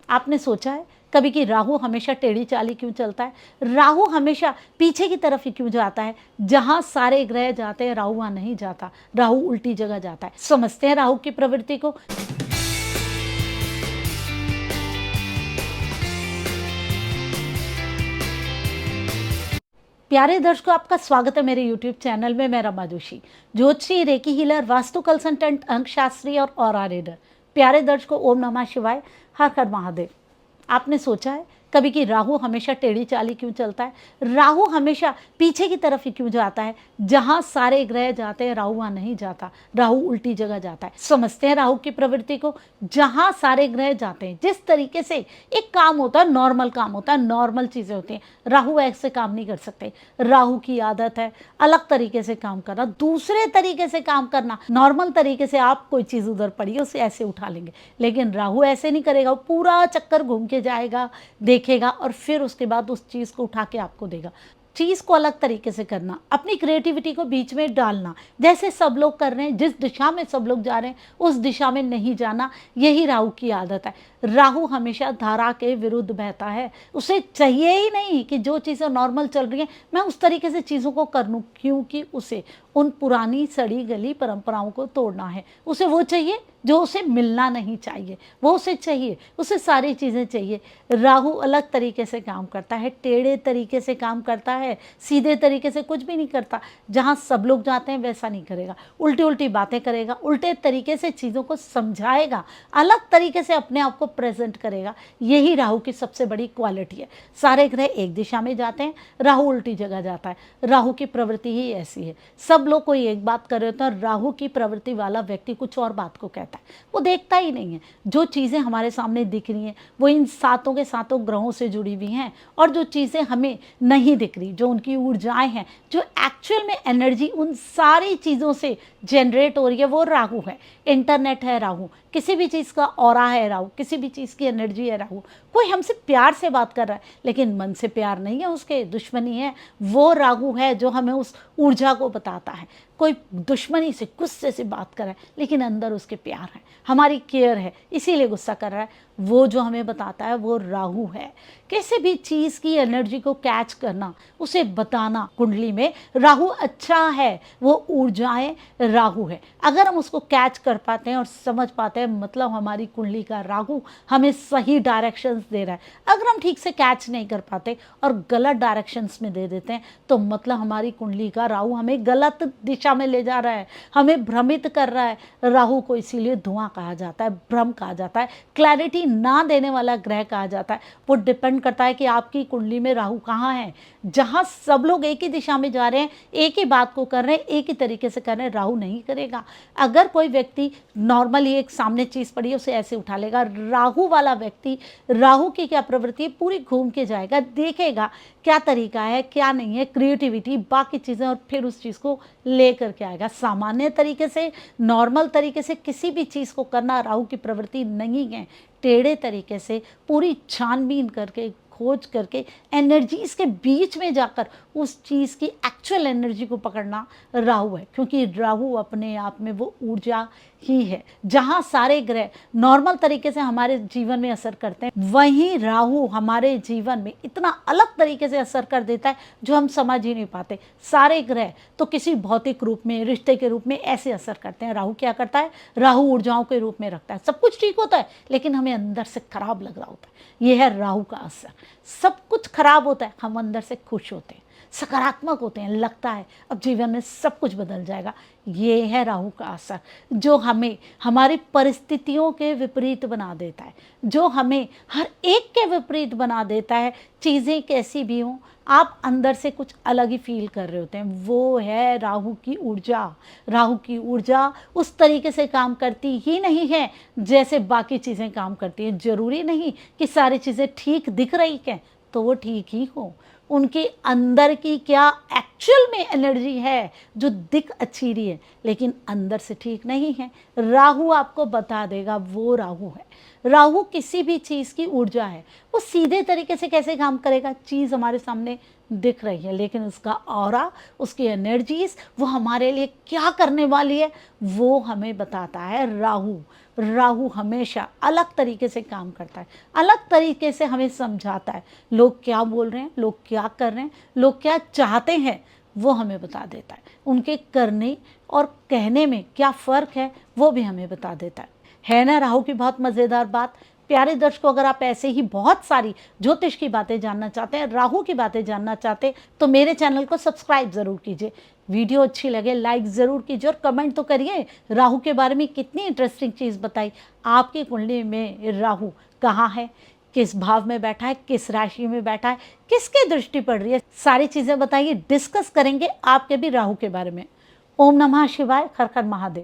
आपने सोचा है कभी कि राहु हमेशा टेढ़ी चाली क्यों चलता है? राहु हमेशा पीछे की तरफ ही क्यों जाता है? जहां सारे ग्रह जाते हैं राहु वहां नहीं जाता, राहु उल्टी जगह जाता है। समझते हैं राहु की प्रवृत्ति को। प्यारे दर्शकों, आपका स्वागत है मेरे YouTube चैनल में। मैं रमा जोशी, ज्योतिषी, रेकी हीलर, वास्तु कंसल्टेंट, अंक शास्त्री और ऑरा रीडर। प्यारे दर्शकों, ओम नमः शिवाय, हर हर महादेव। आपने सोचा है कभी कि राहु हमेशा टेढ़ी चाली क्यों चलता है? राहु हमेशा पीछे की तरफ ही क्यों जाता है? जहां सारे ग्रह जाते हैं राहु वहां नहीं जाता, राहु उल्टी जगह जाता है। समझते हैं राहु की प्रवृत्ति को। जहां सारे ग्रह जाते हैं, जिस तरीके से एक काम होता है, नॉर्मल काम होता है, नॉर्मल चीजें होती हैं, राहु ऐसे काम नहीं कर सकते। राहु की आदत है अलग तरीके से काम करना, दूसरे तरीके से काम करना। नॉर्मल तरीके से आप कोई चीज उधर पड़ी है उसे ऐसे उठा लेंगे, लेकिन राहु ऐसे नहीं करेगा। वो पूरा चक्कर घूम के जाएगा, देखेगा और फिर उसके बाद उस चीज को उठा के आपको देगा। चीज को अलग तरीके से करना, अपनी क्रिएटिविटी को बीच में डालना। जैसे सब लोग कर रहे हैं, जिस दिशा में सब लोग जा रहे हैं उस दिशा में नहीं जाना, यही राहु की आदत है। राहु हमेशा धारा के विरुद्ध बहता है। उसे चाहिए ही नहीं कि जो चीज़ें नॉर्मल चल रही हैं मैं उस तरीके से चीज़ों को कर लूँ, क्योंकि उसे उन पुरानी सड़ी गली परंपराओं को तोड़ना है। उसे वो चाहिए जो उसे मिलना नहीं चाहिए, वो उसे चाहिए, उसे सारी चीज़ें चाहिए। राहु अलग तरीके से काम करता है, टेढ़े तरीके से काम करता है, सीधे तरीके से कुछ भी नहीं करता। जहाँ सब लोग जाते हैं वैसा नहीं करेगा, उल्टी उल्टी बातें करेगा, उल्टे तरीके से चीज़ों को समझाएगा, अलग तरीके से अपने आप को प्रेजेंट करेगा। यही राहु की सबसे बड़ी क्वालिटी है। सारे ग्रह एक दिशा में जाते हैं, राहु उल्टी जगह जाता है। राहु की प्रवृत्ति ही ऐसी है। सब लोग कोई एक बात कर रहे होते हैं, राहु की प्रवृत्ति वाला व्यक्ति कुछ और बात को कहता है। वो देखता ही नहीं है। जो चीज़ें हमारे सामने दिख रही हैं वो इन सातों के सातों ग्रहों से जुड़ी हुई हैं, और जो चीज़ें हमें नहीं दिख रही, जो उनकी ऊर्जाएं हैं, जो एक्चुअल में एनर्जी उन सारी चीज़ों से जनरेट हो रही है, वो राहु है। इंटरनेट है राहु, किसी भी चीज़ का ऑरा है राहु, किसी भी चीज़ की एनर्जी है राहु। कोई हमसे प्यार से बात कर रहा है लेकिन मन से प्यार नहीं है, उसके दुश्मनी है, वो राहु है जो हमें उस ऊर्जा को बताता है। कोई दुश्मनी से, गुस्से से बात कर रहा है लेकिन अंदर उसके प्यार है, हमारी केयर है, इसीलिए गुस्सा कर रहा है, वो जो हमें बताता है वो राहु है। किसी भी चीज़ की एनर्जी को कैच करना, उसे बताना, कुंडली में राहु अच्छा है, वो ऊर्जाएं राहु है। अगर हम उसको कैच कर पाते हैं और समझ पाते हैं, मतलब हमारी कुंडली का राहु हमें सही डायरेक्शंस दे रहा है। अगर हम ठीक से कैच नहीं कर पाते और गलत डायरेक्शंस में दे देते हैं तो मतलब हमारी कुंडली का राहु हमें गलत दिशा में ले जा रहा है, हमें भ्रमित कर रहा है। राहु को इसीलिए धुआं कहा जाता है, भ्रम कहा जाता है, क्लैरिटी ना देने वाला ग्रह कहा जाता है। वो डिपेंड करता है कि आपकी कुंडली में राहु कहाँ है। जहाँ सब लोग एक ही दिशा में जा रहे हैं, एक ही बात को कर रहे हैं, एक ही तरीके से कर रहे हैं, राहु नहीं करेगा। अगर कोई व्यक्ति नॉर्मली एक सामने चीज़ पड़ी है उसे ऐसे उठा लेगा, राहु वाला व्यक्ति, राहु की क्या प्रवृत्ति है पूरी घूम के जाएगा, देखेगा क्या तरीका है क्या नहीं है, क्रिएटिविटी, बाकी चीज़ें, और फिर उस चीज़ को ले करके आएगा। सामान्य तरीके से, नॉर्मल तरीके से किसी भी चीज़ को करना राहु की प्रवृत्ति नहीं है। टेढ़े तरीके से पूरी छानबीन करके, खोज करके, एनर्जीज के बीच में जाकर उस चीज़ की एक्चुअल एनर्जी को पकड़ना राहु है, क्योंकि राहु अपने आप में वो ऊर्जा ही है। जहाँ सारे ग्रह नॉर्मल तरीके से हमारे जीवन में असर करते हैं, वहीं राहु हमारे जीवन में इतना अलग तरीके से असर कर देता है जो हम समझ ही नहीं पाते। सारे ग्रह तो किसी भौतिक रूप में, रिश्ते के रूप में ऐसे असर करते हैं। राहु क्या करता है? राहु ऊर्जाओं के रूप में रखता है। सब कुछ ठीक होता है लेकिन हमें अंदर से खराब लग रहा होता है। यह है राहु का असर। सब कुछ खराब होता है, हम अंदर से खुश होते हैं, सकारात्मक होते हैं, लगता है अब जीवन में सब कुछ बदल जाएगा। ये है राहु का असर, जो हमें हमारी परिस्थितियों के विपरीत बना देता है, जो हमें हर एक के विपरीत बना देता है। चीज़ें कैसी भी हों, आप अंदर से कुछ अलग ही फील कर रहे होते हैं। वो है राहु की ऊर्जा। राहु की ऊर्जा उस तरीके से काम करती ही नहीं है जैसे बाकी चीज़ें काम करती हैं। जरूरी नहीं कि सारी चीज़ें ठीक दिख रही हैं तो वो ठीक ही हो। उनके अंदर की क्या एक्चुअल में एनर्जी है जो दिख अच्छी रही है लेकिन अंदर से ठीक नहीं है, राहु आपको बता देगा वो राहु है। राहु किसी भी चीज़ की ऊर्जा है। वो सीधे तरीके से कैसे काम करेगा, चीज़ हमारे सामने दिख रही है लेकिन उसका ऑरा, उसकी एनर्जीज, वो हमारे लिए क्या करने वाली है वो हमें बताता है राहु। राहु हमेशा अलग तरीके से काम करता है, अलग तरीके से हमें समझाता है। लोग क्या बोल रहे हैं, लोग क्या कर रहे हैं, लोग क्या चाहते हैं, वो हमें बता देता है। उनके करने और कहने में क्या फ़र्क है, वो भी हमें बता देता है ना राहु की बहुत मज़ेदार बात। प्यारे दर्शकों, अगर आप ऐसे ही बहुत सारी ज्योतिष की बातें जानना चाहते हैं, राहु की बातें जानना चाहते हैं, तो मेरे चैनल को सब्सक्राइब ज़रूर कीजिए। वीडियो अच्छी लगे लाइक ज़रूर कीजिए और कमेंट तो करिए राहु के बारे में कितनी इंटरेस्टिंग चीज़ बताई। आपकी कुंडली में राहु कहाँ है, किस भाव में बैठा है, किस राशि में बैठा है, किसकी दृष्टि पड़ रही है, सारी चीज़ें बताइए। डिस्कस करेंगे आपके भी राहु के बारे में। ओम नमः शिवाय, हर हर महादेव।